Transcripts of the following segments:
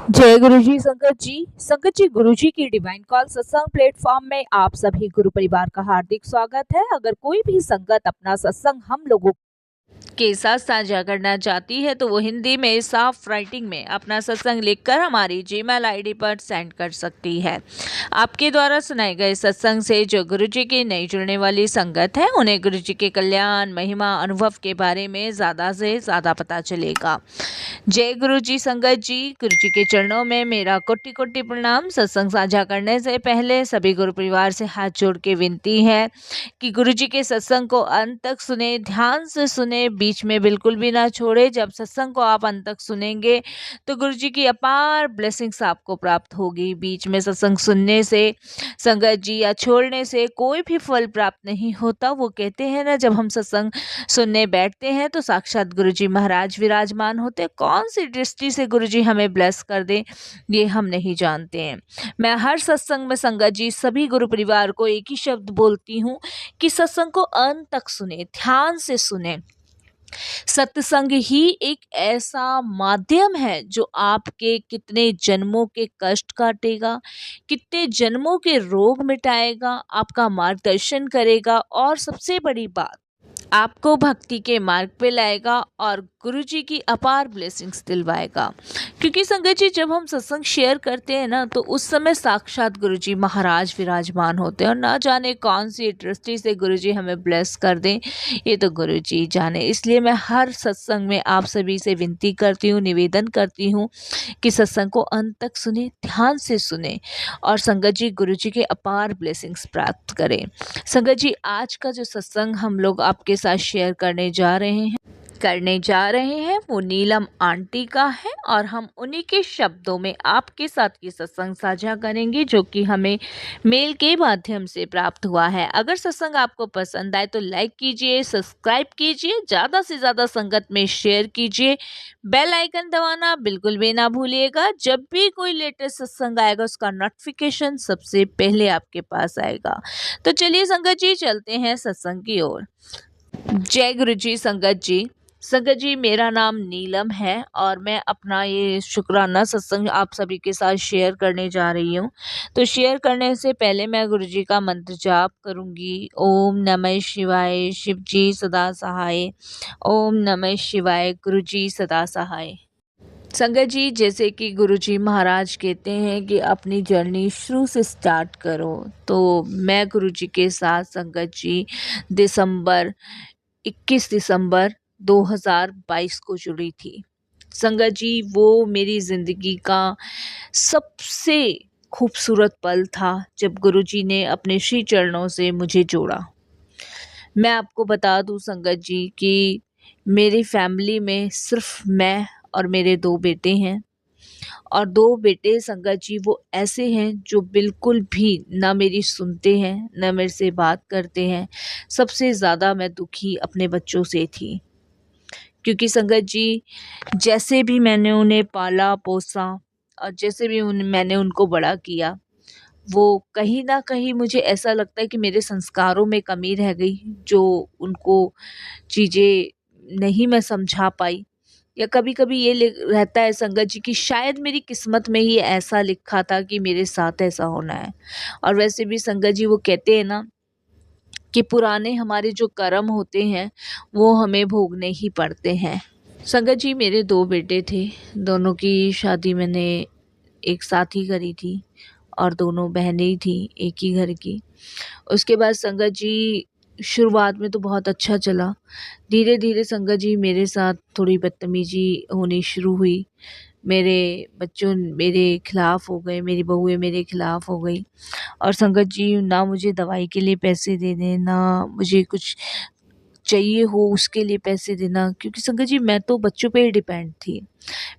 जय गुरु जी संगत जी गुरु जी की डिवाइन कॉल सत्संग प्लेटफॉर्म में आप सभी गुरु परिवार का हार्दिक स्वागत है। अगर कोई भी संगत अपना सत्संग हम लोगों के साथ साझा करना चाहती है तो वो हिंदी में साफ राइटिंग में अपना सत्संग लिखकर हमारी जीमेल आईडी पर सेंड कर सकती है। आपके द्वारा सुनाए गए सत्संग से जो गुरु जी की नई जुड़ने वाली संगत है उन्हें गुरु जी के कल्याण महिमा अनुभव के बारे में ज़्यादा से ज़्यादा पता चलेगा। जय गुरु जी संगत जी, गुरु जी के चरणों में मेरा कोटि कोटि प्रणाम। सत्संग साझा करने से पहले सभी गुरु परिवार से हाथ जोड़ के विनती है कि गुरु जी के सत्संग को अंत तक सुने, ध्यान से सुने, बीच में बिल्कुल भी ना छोड़े। जब सत्संग को आप अंत तक सुनेंगे तो गुरु जी की अपार ब्लेसिंग्स आपको प्राप्त होगी। बीच में सत्संग सुनने से संगत जी या छोड़ने से कोई भी फल प्राप्त नहीं होता। वो कहते हैं ना, जब हम सत्संग सुनने बैठते हैं तो साक्षात गुरु जी महाराज विराजमान होते। कौन सी दृष्टि से गुरु जी हमें ब्लेस कर दें ये हम नहीं जानते हैं। मैं हर सत्संग में संगत जी सभी गुरु परिवार को एक ही शब्द बोलती हूँ कि सत्संग को अंत तक सुने, ध्यान से सुने। सत्संग ही एक ऐसा माध्यम है जो आपके कितने जन्मों के कष्ट काटेगा, कितने जन्मों के रोग मिटाएगा, आपका मार्गदर्शन करेगा और सबसे बड़ी बात आपको भक्ति के मार्ग पे लाएगा और गुरुजी की अपार ब्लेसिंग्स दिलवाएगा। क्योंकि संगत जी जब हम सत्संग शेयर करते हैं ना तो उस समय साक्षात गुरुजी महाराज विराजमान होते हैं और ना जाने कौन सी दृष्टि से गुरुजी हमें ब्लेस कर दें, ये तो गुरुजी जाने। इसलिए मैं हर सत्संग में आप सभी से विनती करती हूँ, निवेदन करती हूँ कि सत्संग को अंत तक सुने, ध्यान से सुने और संगत जी गुरुजी के अपार ब्लेसिंग्स प्राप्त करें। संगत जी आज का जो सत्संग हम लोग आपके साथ शेयर करने जा रहे हैं वो नीलम आंटी का है और हम उन्हीं के शब्दों में आपके साथ ये सत्संग साझा करेंगे जो कि हमें मेल के माध्यम से प्राप्त हुआ है। अगर सत्संग आपको पसंद आए तो लाइक कीजिए, सब्सक्राइब कीजिए, ज़्यादा से ज़्यादा संगत में शेयर कीजिए, बेल आइकन दबाना बिल्कुल भी ना भूलिएगा। जब भी कोई लेटेस्ट सत्संग आएगा उसका नोटिफिकेशन सबसे पहले आपके पास आएगा। तो चलिए संगत जी चलते हैं सत्संग की ओर। जय गुरु जी संगत जी। संगत जी मेरा नाम नीलम है और मैं अपना ये शुक्राना सत्संग आप सभी के साथ शेयर करने जा रही हूँ। तो शेयर करने से पहले मैं गुरु जी का मंत्र जाप करूँगी। ओम नमः शिवाय, शिव जी सदा सहाय। ओम नमः शिवाय, गुरु जी सदा सहाय। संगत जी जैसे कि गुरुजी महाराज कहते हैं कि अपनी जर्नी शुरू से स्टार्ट करो, तो मैं गुरुजी के साथ संगत जी 21 दिसंबर 2022 को जुड़ी थी। संगत जी वो मेरी ज़िंदगी का सबसे खूबसूरत पल था जब गुरुजी ने अपने श्री चरणों से मुझे जोड़ा। मैं आपको बता दूं संगत जी कि मेरी फैमिली में सिर्फ मैं और मेरे 2 बेटे हैं और 2 बेटे संगत जी वो ऐसे हैं जो बिल्कुल भी ना मेरी सुनते हैं, ना मेरे से बात करते हैं। सबसे ज़्यादा मैं दुखी अपने बच्चों से थी। क्योंकि संगत जी जैसे भी मैंने उन्हें पाला-पोसा और जैसे भी मैंने उनको बड़ा किया, वो कहीं न कहीं मुझे ऐसा लगता है कि मेरे संस्कारों में कमी रह गई, जो उनको चीज़ें नहीं मैं समझा पाई। या कभी-कभी ये रहता है संगत जी कि शायद मेरी किस्मत में ही ऐसा लिखा था कि मेरे साथ ऐसा होना है। और वैसे भी संगत जी वो कहते हैं ना कि पुराने हमारे जो कर्म होते हैं वो हमें भोगने ही पड़ते हैं। संगत जी मेरे 2 बेटे थे, दोनों की शादी मैंने एक साथ ही करी थी और दोनों बहनें ही थी एक ही घर की। उसके बाद संगत जी शुरुआत में तो बहुत अच्छा चला। धीरे-धीरे संगत जी मेरे साथ थोड़ी बदतमीज़ी होनी शुरू हुई। मेरे बच्चों मेरे खिलाफ़ हो गए, मेरी बहुएँ मेरे खिलाफ़ हो गई और संगत जी ना मुझे दवाई के लिए पैसे देने, ना मुझे कुछ चाहिए हो उसके लिए पैसे देना, क्योंकि संगत जी मैं तो बच्चों पे ही डिपेंड थी।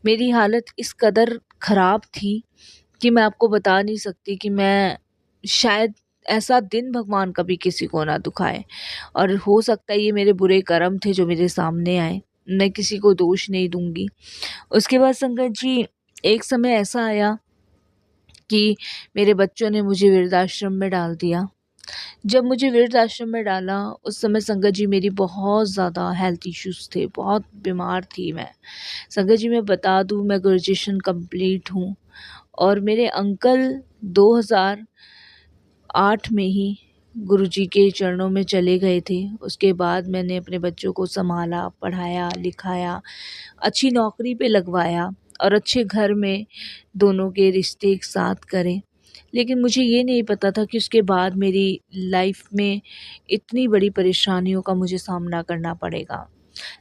मेरी हालत इस कदर ख़राब थी कि मैं आपको बता नहीं सकती कि मैं शायद ऐसा दिन भगवान कभी किसी को ना दुखाए और हो सकता है ये मेरे बुरे कर्म थे जो मेरे सामने आए। मैं किसी को दोष नहीं दूँगी। उसके बाद संगत जी एक समय ऐसा आया कि मेरे बच्चों ने मुझे वृद्धाश्रम में डाल दिया जब मुझे वृद्ध आश्रम में डाला उस समय संगत जी मेरी बहुत ज़्यादा हेल्थ इश्यूज़ थे, बहुत बीमार थी मैं। संगत जी मैं बता दूँ, मैं ग्रेजुएशन कंप्लीट हूँ और मेरे अंकल 2008 में ही गुरुजी के चरणों में चले गए थे। उसके बाद मैंने अपने बच्चों को सँभाला, पढ़ाया, लिखाया, अच्छी नौकरी पे लगवाया और अच्छे घर में दोनों के रिश्ते एक साथ करे। लेकिन मुझे ये नहीं पता था कि उसके बाद मेरी लाइफ में इतनी बड़ी परेशानियों का मुझे सामना करना पड़ेगा।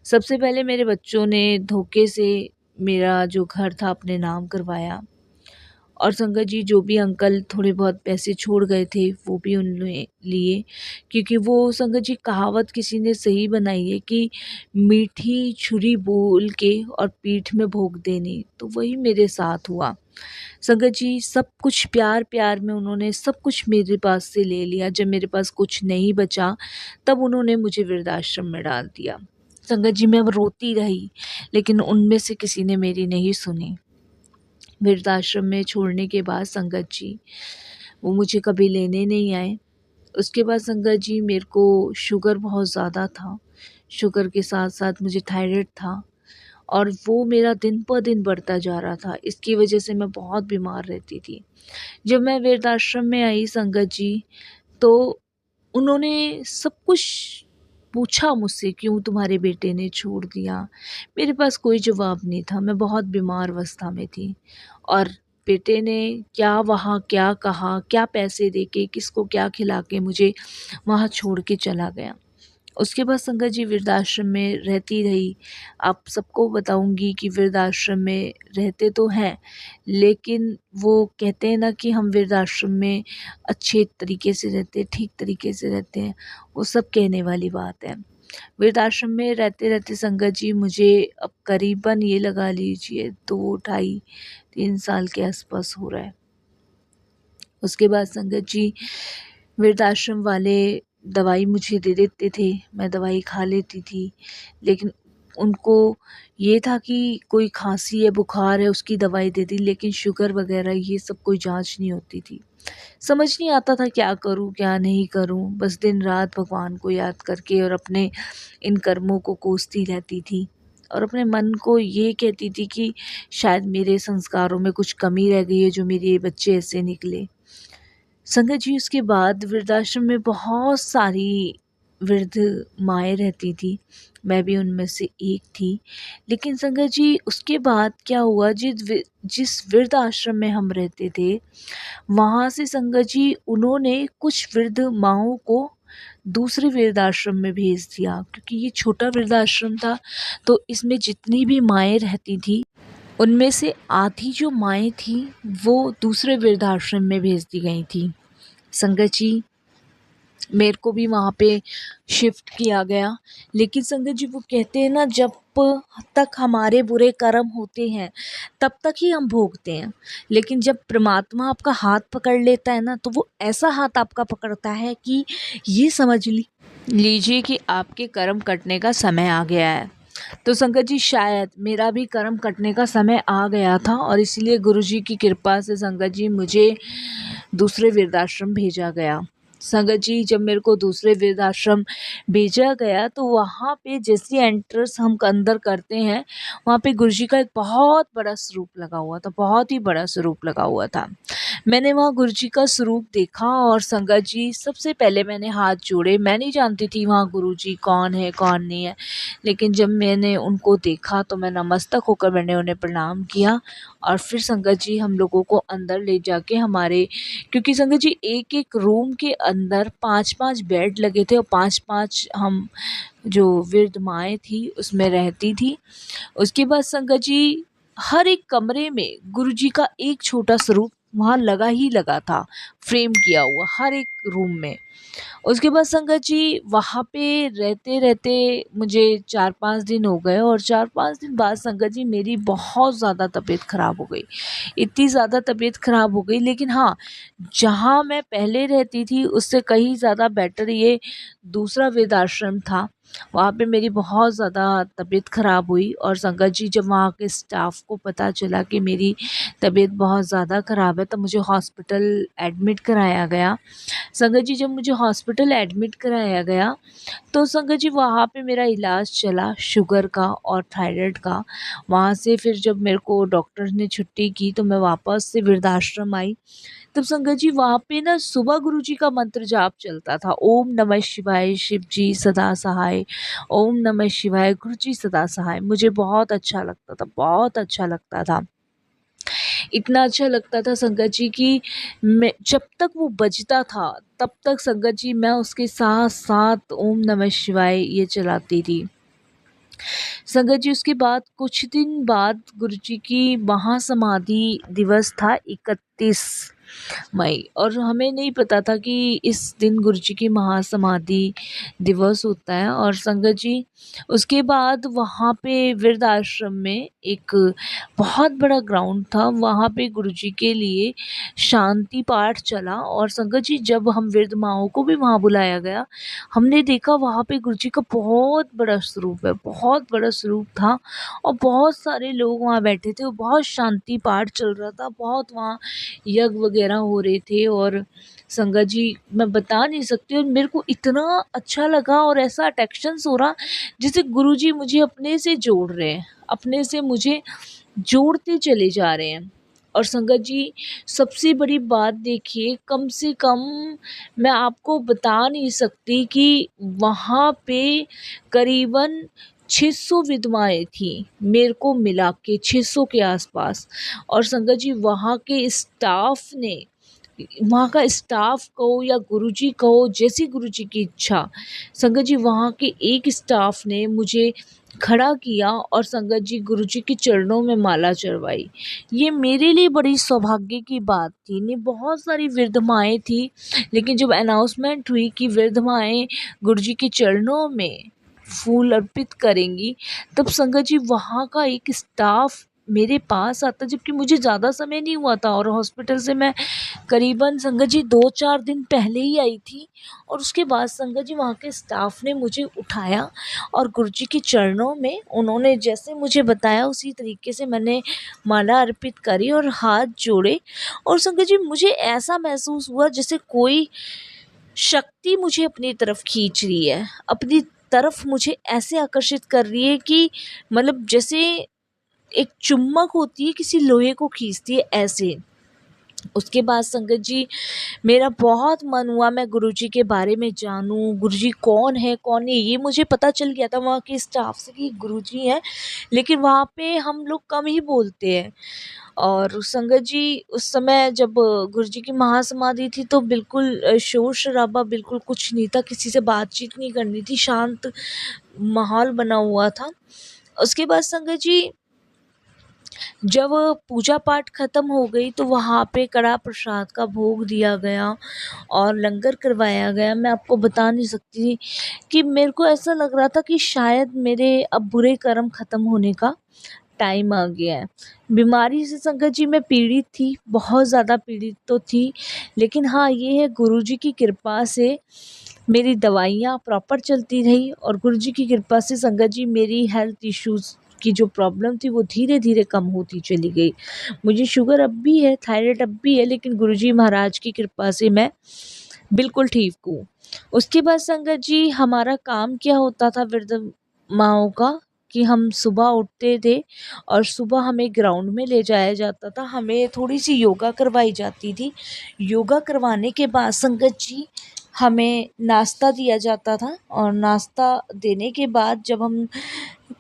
सबसे पहले मेरे बच्चों ने धोखे से मेरा जो घर था अपने नाम करवाया और संगत जी जो भी अंकल थोड़े बहुत पैसे छोड़ गए थे वो भी उन्होंने लिए, क्योंकि वो संगत जी कहावत किसी ने सही बनाई है कि मीठी छुरी बोल के और पीठ में भोंक देनी, तो वही मेरे साथ हुआ। संगत जी सब कुछ प्यार प्यार में उन्होंने सब कुछ मेरे पास से ले लिया। जब मेरे पास कुछ नहीं बचा तब उन्होंने मुझे वृद्धाश्रम में डाल दिया। संगत जी मैं अब रोती रही लेकिन उनमें से किसी ने मेरी नहीं सुनी। वृद्धाश्रम में छोड़ने के बाद संगत जी वो मुझे कभी लेने नहीं आए। उसके बाद संगत जी मेरे को शुगर बहुत ज़्यादा था, शुगर के साथ साथ मुझे थायराइड था और वो मेरा दिन प दिन बढ़ता जा रहा था। इसकी वजह से मैं बहुत बीमार रहती थी। जब मैं वृद्धाश्रम में आई संगत जी, तो उन्होंने सब कुछ पूछा मुझसे, क्यों तुम्हारे बेटे ने छोड़ दिया? मेरे पास कोई जवाब नहीं था, मैं बहुत बीमार अवस्था में थी और बेटे ने क्या वहाँ क्या कहा, क्या पैसे देके, किसको क्या खिला के मुझे वहाँ छोड़ के चला गया। उसके बाद संगत जी वृद्धाश्रम में रहती रही। आप सबको बताऊंगी कि वृद्धाश्रम में रहते तो हैं, लेकिन वो कहते हैं ना कि हम वृद्धाश्रम में अच्छे तरीके से रहते, ठीक तरीके से रहते हैं, वो सब कहने वाली बात है। वृद्धाश्रम में रहते रहते संगत जी मुझे अब करीबन ये लगा लीजिए 2 ढाई 3 साल के आसपास हो रहा है। उसके बाद संगत जी वृद्धाश्रम वाले दवाई मुझे दे देते थे, मैं दवाई खा लेती थी, लेकिन उनको ये था कि कोई खांसी है, बुखार है, उसकी दवाई दे दी, लेकिन शुगर वगैरह ये सब कोई जांच नहीं होती थी। समझ नहीं आता था क्या करूं क्या नहीं करूं, बस दिन रात भगवान को याद करके और अपने इन कर्मों को कोसती रहती थी और अपने मन को ये कहती थी कि शायद मेरे संस्कारों में कुछ कमी रह गई है जो मेरे ये बच्चे ऐसे निकले। संगत जी उसके बाद वृद्धाश्रम में बहुत सारी वृद्ध माएँ रहती थी, मैं भी उनमें से एक थी। लेकिन संगत जी उसके बाद क्या हुआ, जिस वृद्ध आश्रम में हम रहते थे वहाँ से संगत जी उन्होंने कुछ वृद्ध माँओं को दूसरे वृद्धाश्रम में भेज दिया, क्योंकि ये छोटा वृद्धाश्रम था तो इसमें जितनी भी माएँ रहती थी उनमें से आधी जो माएँ थीं वो दूसरे वृद्धाश्रम में भेज दी गई थी। संगत जी मेरे को भी वहाँ पे शिफ्ट किया गया, लेकिन संगत जी वो कहते हैं ना, जब तक हमारे बुरे कर्म होते हैं तब तक ही हम भोगते हैं, लेकिन जब परमात्मा आपका हाथ पकड़ लेता है ना तो वो ऐसा हाथ आपका पकड़ता है कि ये समझ लीजिए कि आपके कर्म कटने का समय आ गया है। तो संगत जी शायद मेरा भी कर्म कटने का समय आ गया था और इसलिए गुरुजी की कृपा से संगत जी मुझे दूसरे वृद्धाश्रम भेजा गया। संगत जी जब मेरे को दूसरे वृद्धाश्रम भेजा गया तो वहाँ पे जैसे एंट्रेंस हम अंदर करते हैं वहाँ पे गुरुजी का एक बहुत बड़ा स्वरूप लगा हुआ था, बहुत ही बड़ा स्वरूप लगा हुआ था। मैंने वहाँ गुरुजी का स्वरूप देखा और संगत जी सबसे पहले मैंने हाथ जोड़े। मैं नहीं जानती थी वहाँ गुरुजी कौन है कौन नहीं है, लेकिन जब मैंने उनको देखा तो मैं नमस्तक होकर मैंने उन्हें प्रणाम किया और फिर संगत जी हम लोगों को अंदर ले जाके हमारे, क्योंकि संगत जी एक एक रूम के अंदर 5-5 बेड लगे थे और 5-5 हम जो वृद्ध माएँ थी उसमें रहती थी। उसके बाद संगत जी हर एक कमरे में गुरुजी का एक छोटा स्वरूप वहाँ लगा ही लगा था, फ्रेम किया हुआ हर एक रूम में। उसके बाद संगत जी वहाँ पे रहते रहते मुझे 4-5 दिन हो गए और 4-5 दिन बाद संगत जी मेरी बहुत ज़्यादा तबीयत ख़राब हो गई। इतनी ज़्यादा तबीयत ख़राब हो गई, लेकिन हाँ, जहाँ मैं पहले रहती थी उससे कहीं ज़्यादा बेटर ये दूसरा वृद्धाश्रम था। वहाँ पे मेरी बहुत ज़्यादा तबीयत ख़राब हुई और संगत जी जब वहाँ के स्टाफ को पता चला कि मेरी तबीयत बहुत ज़्यादा ख़राब है तब मुझे हॉस्पिटल एडमिट कराया गया। संगत जी जब मुझे हॉस्पिटल एडमिट कराया गया तो संगत जी वहाँ पे मेरा इलाज चला शुगर का और थायराइड का। वहाँ से फिर जब मेरे को डॉक्टर ने छुट्टी की तो मैं वापस से वृद्धाश्रम आई। तब संगत जी वहाँ पे ना सुबह गुरुजी का मंत्र जाप चलता था, ओम नमः शिवाय शिव जी सदा सहाय, ओम नमः शिवाय गुरु जी सदा सहाय। मुझे बहुत अच्छा लगता था, बहुत अच्छा लगता था। इतना अच्छा लगता था संगत जी कि मैं जब तक वो बजता था तब तक संगत जी मैं उसके साथ साथ ओम नमः शिवाय ये चलाती थी। संगत जी उसके बाद कुछ दिन बाद गुरुजी की महासमाधि दिवस था 31 मई और हमें नहीं पता था कि इस दिन गुरुजी की महासमाधि दिवस होता है। और संगत जी उसके बाद वहाँ पे वृद्ध आश्रम में एक बहुत बड़ा ग्राउंड था, वहाँ पे गुरुजी के लिए शांति पाठ चला और संगत जी जब हम वृद्ध माँओं को भी वहाँ बुलाया गया हमने देखा वहाँ पे गुरुजी का बहुत बड़ा स्वरूप है, बहुत बड़ा स्वरूप था और बहुत सारे लोग वहाँ बैठे थे और बहुत शांति पाठ चल रहा था, बहुत वहाँ यज्ञ वगैरह हो रहे थे। और संगत जी मैं बता नहीं सकती और मेरे को इतना अच्छा लगा और ऐसा अट्रैक्शंस हो रहा जैसे गुरुजी मुझे अपने से जोड़ रहे हैं, अपने से मुझे जोड़ते चले जा रहे हैं। और संगत जी सबसे बड़ी बात देखिए, कम से कम मैं आपको बता नहीं सकती कि वहाँ पे करीबन 600 विधवाएं थी मेरे को मिला के 600 के आसपास। और संगत जी वहाँ के स्टाफ ने, वहाँ का स्टाफ कहो या गुरुजी कहो, जैसी गुरुजी की इच्छा, संगत जी वहाँ के एक स्टाफ ने मुझे खड़ा किया और संगत जी गुरुजी के चरणों में माला चढ़वाई। ये मेरे लिए बड़ी सौभाग्य की बात थी। नहीं बहुत सारी वृद्ध माएँ थी लेकिन जब अनाउंसमेंट हुई कि वृद्ध माएँ गुरुजी के चरणों में फूल अर्पित करेंगी तब संगत जी वहाँ का एक स्टाफ मेरे पास आता, जबकि मुझे ज़्यादा समय नहीं हुआ था और हॉस्पिटल से मैं करीबन संगत जी 2-4 दिन पहले ही आई थी। और उसके बाद संगत जी वहाँ के स्टाफ ने मुझे उठाया और गुरुजी के चरणों में उन्होंने जैसे मुझे बताया उसी तरीके से मैंने माला अर्पित करी और हाथ जोड़े। और संगत जी मुझे ऐसा महसूस हुआ जैसे कोई शक्ति मुझे अपनी तरफ खींच रही है, अपनी तरफ मुझे ऐसे आकर्षित कर रही है कि मतलब जैसे एक चुम्बक होती है किसी लोहे को खींचती है ऐसे। उसके बाद संगत जी मेरा बहुत मन हुआ मैं गुरुजी के बारे में जानूं, गुरुजी कौन है कौन नहीं। ये मुझे पता चल गया था वहाँ के स्टाफ से कि गुरुजी हैं, लेकिन वहाँ पे हम लोग कम ही बोलते हैं। और संगत जी उस समय जब गुरुजी की महासमाधि थी तो बिल्कुल शोर शराबा बिल्कुल कुछ नहीं था, किसी से बातचीत नहीं करनी थी, शांत माहौल बना हुआ था। उसके बाद संगत जी जब पूजा पाठ खत्म हो गई तो वहाँ पे कड़ा प्रसाद का भोग दिया गया और लंगर करवाया गया। मैं आपको बता नहीं सकती कि मेरे को ऐसा लग रहा था कि शायद मेरे अब बुरे कर्म ख़त्म होने का टाइम आ गया है। बीमारी से संगत जी मैं पीड़ित थी, बहुत ज़्यादा पीड़ित तो थी, लेकिन हाँ ये है गुरुजी की कृपा से मेरी दवाइयाँ प्रॉपर चलती रही और गुरुजी की कृपा से संगत जी मेरी हेल्थ इश्यूज़ की जो प्रॉब्लम थी वो धीरे धीरे कम होती चली गई। मुझे शुगर अब भी है, थायराइड अब भी है, लेकिन गुरुजी महाराज की कृपा से मैं बिल्कुल ठीक हूँ। उसके बाद संगत जी हमारा काम क्या होता था वृद्ध माँओं का कि हम सुबह उठते थे और सुबह हमें ग्राउंड में ले जाया जाता था, हमें थोड़ी सी योगा करवाई जाती थी। योगा करवाने के बाद संगत जी हमें नाश्ता दिया जाता था और नाश्ता देने के बाद जब हम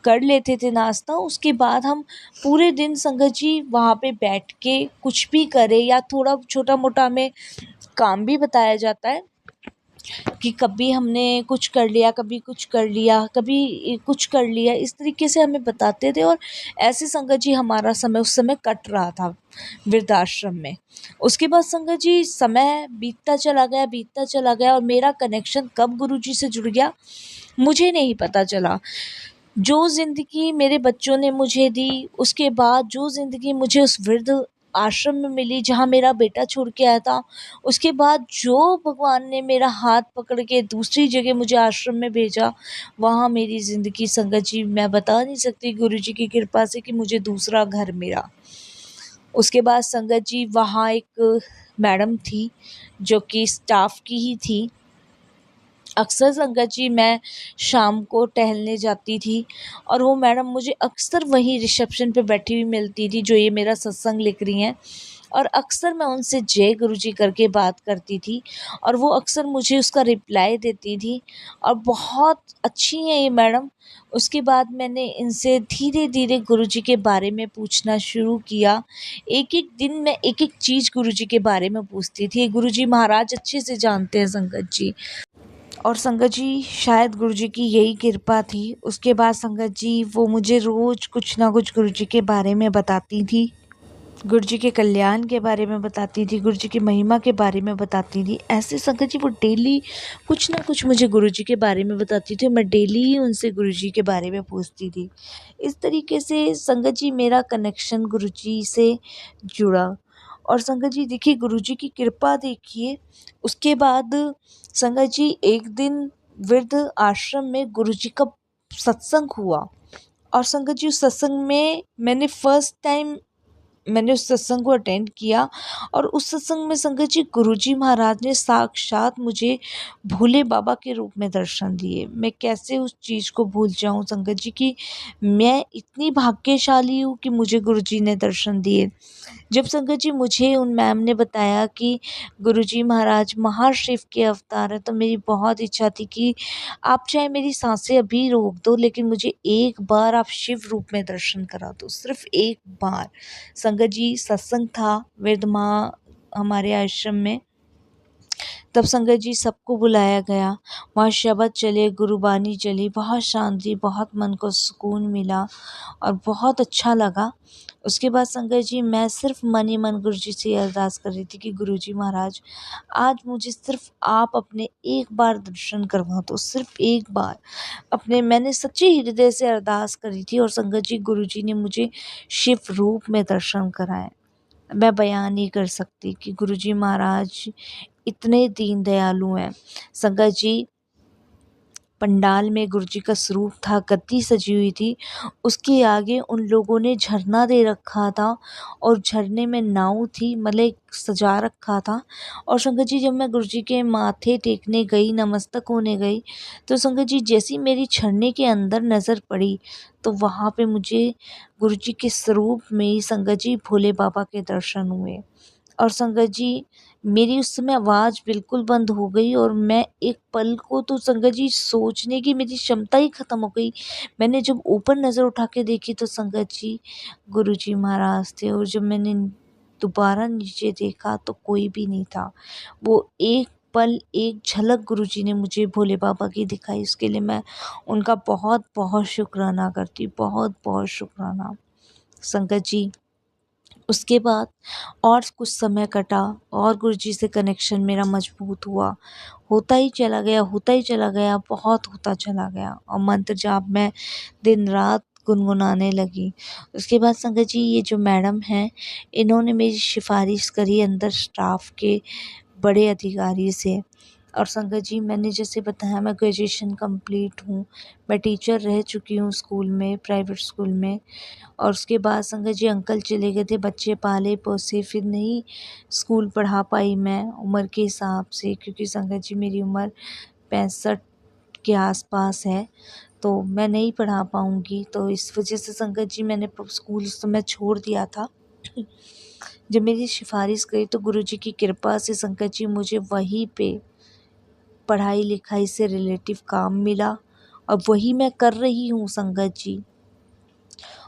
कर लेते थे नाश्ता, उसके बाद हम पूरे दिन संगत जी वहाँ पे बैठ के कुछ भी करें या थोड़ा छोटा मोटा हमें काम भी बताया जाता है कि कभी हमने कुछ कर लिया, कभी कुछ कर लिया, कभी कुछ कर लिया, इस तरीके से हमें बताते थे। और ऐसे संगत जी हमारा समय उस समय कट रहा था वृद्धाश्रम में। उसके बाद संगत जी समय बीतता चला गया और मेरा कनेक्शन कब गुरुजी से जुड़ गया मुझे नहीं पता चला। जो ज़िंदगी मेरे बच्चों ने मुझे दी, उसके बाद जो ज़िंदगी मुझे उस वृद्ध आश्रम में मिली जहाँ मेरा बेटा छोड़ के आया था, उसके बाद जो भगवान ने मेरा हाथ पकड़ के दूसरी जगह मुझे आश्रम में भेजा, वहाँ मेरी ज़िंदगी संगत जी मैं बता नहीं सकती गुरुजी की कृपा से कि मुझे दूसरा घर मिला। उसके बाद संगत जी वहाँ एक मैडम थी जो कि स्टाफ की ही थी। अक्सर संगत जी मैं शाम को टहलने जाती थी और वो मैडम मुझे अक्सर वहीं रिसेप्शन पे बैठी हुई मिलती थी जो ये मेरा सत्संग लिख रही हैं, और अक्सर मैं उनसे जय गुरुजी करके बात करती थी और वो अक्सर मुझे उसका रिप्लाई देती थी और बहुत अच्छी हैं ये मैडम। उसके बाद मैंने इनसे धीरे धीरे गुरुजी के बारे में पूछना शुरू किया। एक एक दिन मैं एक एक चीज़ गुरुजी के बारे में पूछती थी। गुरुजी महाराज अच्छे से जानते हैं संगत जी, और संगत जी शायद गुरुजी की यही कृपा थी। उसके बाद संगत जी वो मुझे रोज़ कुछ ना कुछ गुरुजी के बारे में बताती थी, गुरुजी के कल्याण के बारे में बताती थी, गुरुजी की महिमा के बारे में बताती थी। ऐसे संगत जी वो डेली कुछ ना कुछ मुझे गुरुजी के बारे में बताती थी, मैं डेली ही उनसे गुरुजी के बारे में पूछती थी। इस तरीके से संगत जी मेरा कनेक्शन गुरुजी से जुड़ा। और संगत जी देखिए गुरुजी की कृपा देखिए, उसके बाद संगत जी एक दिन वृद्ध आश्रम में गुरुजी का सत्संग हुआ, और संगत जी उस सत्संग में मैंने उस सत्संग को अटेंड किया, और उस सत्संग में संगत जी गुरुजी महाराज ने साक्षात मुझे भोले बाबा के रूप में दर्शन दिए। मैं कैसे उस चीज़ को भूल जाऊं संगत जी कि मैं इतनी भाग्यशाली हूँ कि मुझे गुरुजी ने दर्शन दिए। जब संगत जी मुझे उन मैम ने बताया कि गुरुजी महाराज महाशिव के अवतार हैं, तो मेरी बहुत इच्छा थी कि आप चाहे मेरी सांसें अभी रोक दो लेकिन मुझे एक बार आप शिव रूप में दर्शन करा दो, सिर्फ एक बार। संगत जी सत्संग था वृद्ध माँ हमारे आश्रम में, तब संगत जी सबको बुलाया गया, वहाँ शबद चले, गुरुबानी चली, बहुत शांति, बहुत मन को सुकून मिला और बहुत अच्छा लगा। उसके बाद संगत जी मैं सिर्फ मन ही मन गुरुजी से अरदास कर रही थी कि गुरुजी महाराज आज मुझे सिर्फ आप अपने एक बार दर्शन करवा दो, सिर्फ एक बार। अपने मैंने सच्चे हृदय से अरदास करी थी और संगत जी गुरुजी ने मुझे शिव रूप में दर्शन कराए। मैं बयान नहीं कर सकती कि गुरुजी महाराज इतने दीन दयालु हैं। संगत जी पंडाल में गुरुजी का स्वरूप था, गद्दी सजी हुई थी, उसके आगे उन लोगों ने झरना दे रखा था और झरने में नाव थी, मतलब एक सजा रखा था। और संगत जी जब मैं गुरुजी के माथे टेकने गई, नमस्तक होने गई, तो संगत जी जैसी मेरी झरने के अंदर नज़र पड़ी, तो वहाँ पे मुझे गुरुजी के स्वरूप में ही संगत जी भोले बाबा के दर्शन हुए। और संगत जी मेरी उस समय आवाज़ बिल्कुल बंद हो गई और मैं एक पल को तो संगत जी सोचने की मेरी क्षमता ही ख़त्म हो गई। मैंने जब ऊपर नज़र उठा के देखी तो संगत जी गुरुजी महाराज थे, और जब मैंने दोबारा नीचे देखा तो कोई भी नहीं था। वो एक पल एक झलक गुरुजी ने मुझे भोले बाबा की दिखाई, उसके लिए मैं उनका बहुत बहुत शुक्राना करती, बहुत बहुत शुक्राना। संगत जी उसके बाद और कुछ समय कटा और गुरुजी से कनेक्शन मेरा मजबूत हुआ, होता ही चला गया, होता ही चला गया, बहुत होता चला गया, और मंत्र जाप मैं दिन रात गुनगुनाने लगी। उसके बाद संगत जी ये जो मैडम हैं, इन्होंने मेरी सिफारिश करी अंदर स्टाफ के बड़े अधिकारी से। और संगत जी मैंने जैसे बताया मैं ग्रेजुएशन कंप्लीट हूँ, मैं टीचर रह चुकी हूँ स्कूल में, प्राइवेट स्कूल में। और उसके बाद संगत जी अंकल चले गए थे, बच्चे पाले पोसे, फिर नहीं स्कूल पढ़ा पाई मैं उम्र के हिसाब से, क्योंकि संगत जी मेरी उम्र 65 के आसपास है, तो मैं नहीं पढ़ा पाऊँगी। तो इस वजह से संगत जी मैंने स्कूल उस समय छोड़ दिया था। जब मेरी सिफारिश गई तो गुरुजी की कृपा से संगत जी मुझे वहीं पे पढ़ाई लिखाई से रिलेटिव काम मिला और वही मैं कर रही हूँ संगत जी।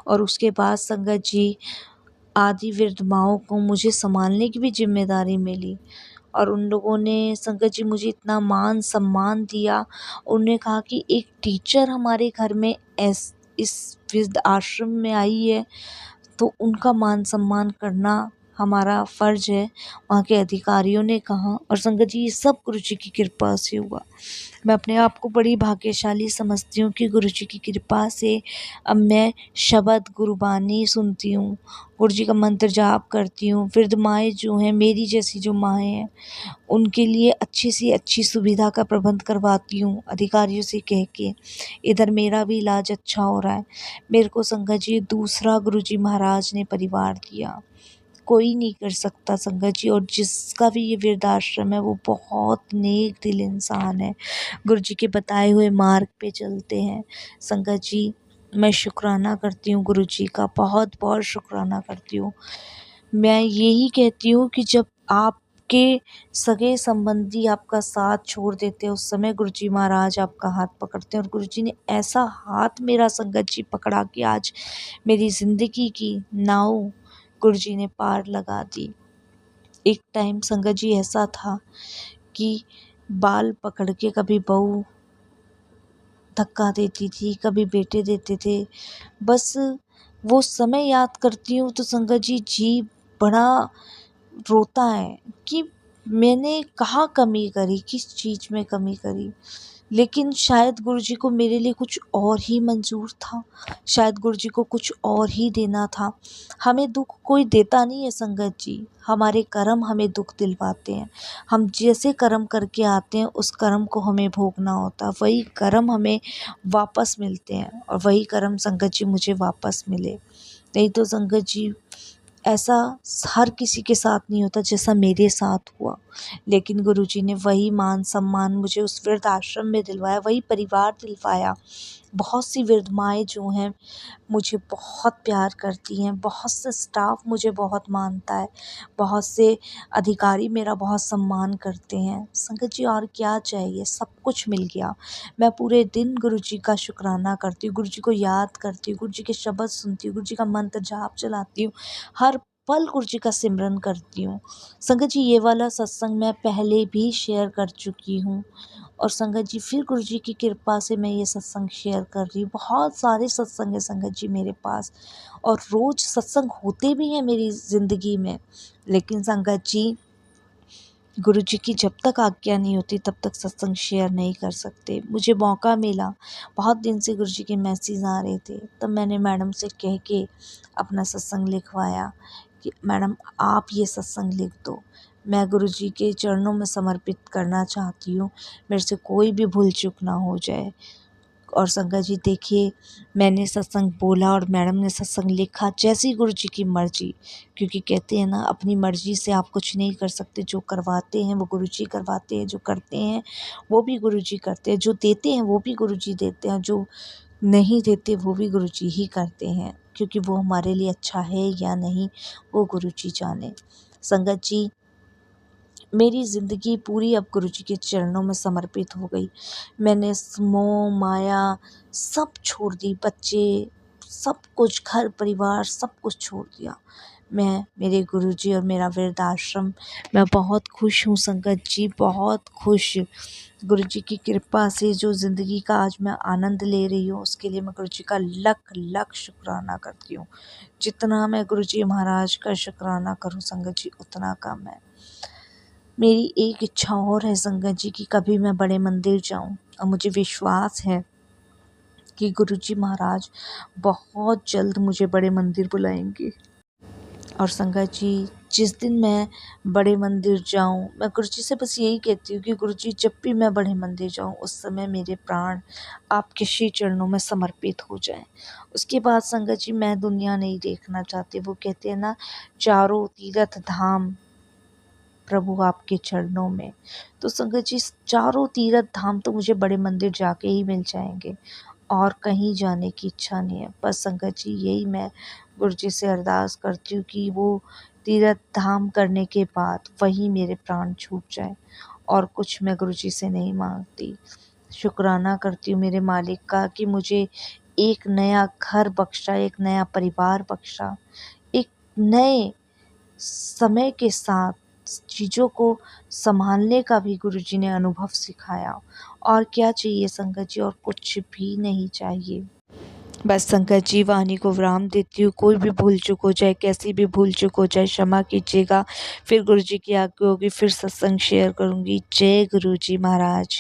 और उसके बाद संगत जी आदि वृद्ध माँओं को मुझे संभालने की भी जिम्मेदारी मिली, और उन लोगों ने संगत जी मुझे इतना मान सम्मान दिया। उन्होंने कहा कि एक टीचर हमारे घर में इस वृद्ध आश्रम में आई है तो उनका मान सम्मान करना हमारा फ़र्ज़ है, वहाँ के अधिकारियों ने कहा। और संगत जी ये सब गुरु जी की कृपा से हुआ। मैं अपने आप को बड़ी भाग्यशाली समझती हूँ कि गुरु जी की कृपा से अब मैं शब्द गुरबानी सुनती हूँ, गुरु जी का मंत्र जाप करती हूँ। वृद्ध माएँ जो हैं, मेरी जैसी जो माएँ हैं, उनके लिए अच्छी से अच्छी सुविधा का प्रबंध करवाती हूँ अधिकारियों से कह के। इधर मेरा भी इलाज अच्छा हो रहा है। मेरे को संगत जी दूसरा गुरु जी महाराज ने परिवार दिया, कोई नहीं कर सकता संगत जी। और जिसका भी ये वृद्धाश्रम है वो बहुत नेक दिल इंसान है, गुरु जी के बताए हुए मार्ग पे चलते हैं। संगत जी मैं शुक्राना करती हूँ गुरु जी का, बहुत बहुत शुक्राना करती हूँ। मैं यही कहती हूँ कि जब आपके सगे संबंधी आपका साथ छोड़ देते हैं, उस समय गुरु जी महाराज आपका हाथ पकड़ते हैं। और गुरु जी ने ऐसा हाथ मेरा संगत जी पकड़ा कि आज मेरी ज़िंदगी की नाव गुरु जी ने पार लगा दी। एक टाइम संगत जी ऐसा था कि बाल पकड़ के कभी बहू धक्का देती थी, कभी बेटे देते थे। बस वो समय याद करती हूँ तो संगत जी बड़ा रोता है कि मैंने कहाँ कमी करी, किस चीज़ में कमी करी। लेकिन शायद गुरु जी को मेरे लिए कुछ और ही मंजूर था, शायद गुरु जी को कुछ और ही देना था। हमें दुख कोई देता नहीं है संगत जी, हमारे कर्म हमें दुख दिलवाते हैं। हम जैसे कर्म करके आते हैं उस कर्म को हमें भोगना होता है, वही कर्म हमें वापस मिलते हैं। और वही कर्म संगत जी मुझे वापस मिले। नहीं तो संगत जी ऐसा हर किसी के साथ नहीं होता जैसा मेरे साथ हुआ। लेकिन गुरुजी ने वही मान सम्मान मुझे उस वृद्ध आश्रम में दिलवाया, वही परिवार दिलवाया। बहुत सी वृद्ध माएँ जो हैं मुझे बहुत प्यार करती हैं, बहुत से स्टाफ मुझे बहुत मानता है, बहुत से अधिकारी मेरा बहुत सम्मान करते हैं। संगत जी और क्या चाहिए, सब कुछ मिल गया। मैं पूरे दिन गुरुजी का शुक्राना करती हूँ, गुरुजी को याद करती हूँ, गुरुजी के शब्द सुनती हूँ, गुरुजी का मंत्र जाप चलाती हूँ, हर पल गुरुजी का सिमरन करती हूँ। संगत जी ये वाला सत्संग मैं पहले भी शेयर कर चुकी हूँ और संगत जी फिर गुरु जी की कृपा से मैं ये सत्संग शेयर कर रही हूँ। बहुत सारे सत्संग है संगत जी मेरे पास और रोज़ सत्संग होते भी हैं मेरी ज़िंदगी में। लेकिन संगत जी गुरु जी की जब तक आज्ञा नहीं होती तब तक सत्संग शेयर नहीं कर सकते। मुझे मौका मिला, बहुत दिन से गुरु जी के मैसेज आ रहे थे, तब मैंने मैडम से कह के अपना सत्संग लिखवाया कि मैडम आप ये सत्संग लिख दो, मैं गुरु जी के चरणों में समर्पित करना चाहती हूँ, मेरे से कोई भी भूल चूक ना हो जाए। और संगत जी देखिए मैंने सत्संग बोला और मैडम ने सत्संग लिखा, जैसी गुरु जी की मर्जी। क्योंकि कहते हैं ना अपनी मर्जी से आप कुछ नहीं कर सकते, जो करवाते हैं वो गुरु जी करवाते हैं, जो करते हैं वो भी गुरु जी करते हैं, जो देते हैं वो भी गुरु जी देते हैं, जो नहीं देते वो भी गुरु जी ही करते हैं। क्योंकि वो हमारे लिए अच्छा है या नहीं वो गुरु जी जाने। संगत जी मेरी ज़िंदगी पूरी अब गुरु जी के चरणों में समर्पित हो गई। मैंने मोह माया सब छोड़ दी, बच्चे सब कुछ, घर परिवार सब कुछ छोड़ दिया। मैं मेरे गुरु जी और मेरा वृद्धाश्रम, मैं बहुत खुश हूँ संगत जी, बहुत खुश। गुरु जी की कृपा से जो ज़िंदगी का आज मैं आनंद ले रही हूँ उसके लिए मैं गुरु जी का लख लख शुक्राना करती हूँ। जितना मैं गुरु जी महाराज का शुक्राना करूँ संगत जी उतना कम है। मेरी एक इच्छा और है संगत जी कि कभी मैं बड़े मंदिर जाऊं और मुझे विश्वास है कि गुरुजी महाराज बहुत जल्द मुझे बड़े मंदिर बुलाएंगे। और संगत जी जिस दिन मैं बड़े मंदिर जाऊं, मैं गुरुजी से बस यही कहती हूँ कि गुरुजी जब भी मैं बड़े मंदिर जाऊं उस समय मेरे प्राण आपके श्री चरणों में समर्पित हो जाएं। उसके बाद संगत जी मैं दुनिया नहीं देखना चाहती। वो कहते हैं ना चारों तीर्थ धाम प्रभु आपके चरणों में। तो संगत जी चारों तीर्थ धाम तो मुझे बड़े मंदिर जाके ही मिल जाएंगे और कहीं जाने की इच्छा नहीं है। बस संगत जी यही मैं गुरु जी से अरदास करती हूँ कि वो तीर्थ धाम करने के बाद वही मेरे प्राण छूट जाए और कुछ मैं गुरु जी से नहीं मांगती। शुक्राना करती हूँ मेरे मालिक का कि मुझे एक नया घर बख्शा, एक नया परिवार बख्शा, एक नए समय के साथ चीज़ों को संभालने का भी गुरुजी ने अनुभव सिखाया। और क्या चाहिए संगत जी, और कुछ भी नहीं चाहिए। बस संगत जी वाणी को विराम देती हूँ। कोई भी भूल चूक हो जाए, कैसी भी भूल चूक हो जाए, क्षमा कीजिएगा। फिर गुरु जी की आज्ञा होगी, फिर सत्संग शेयर करूँगी। जय गुरु जी महाराज।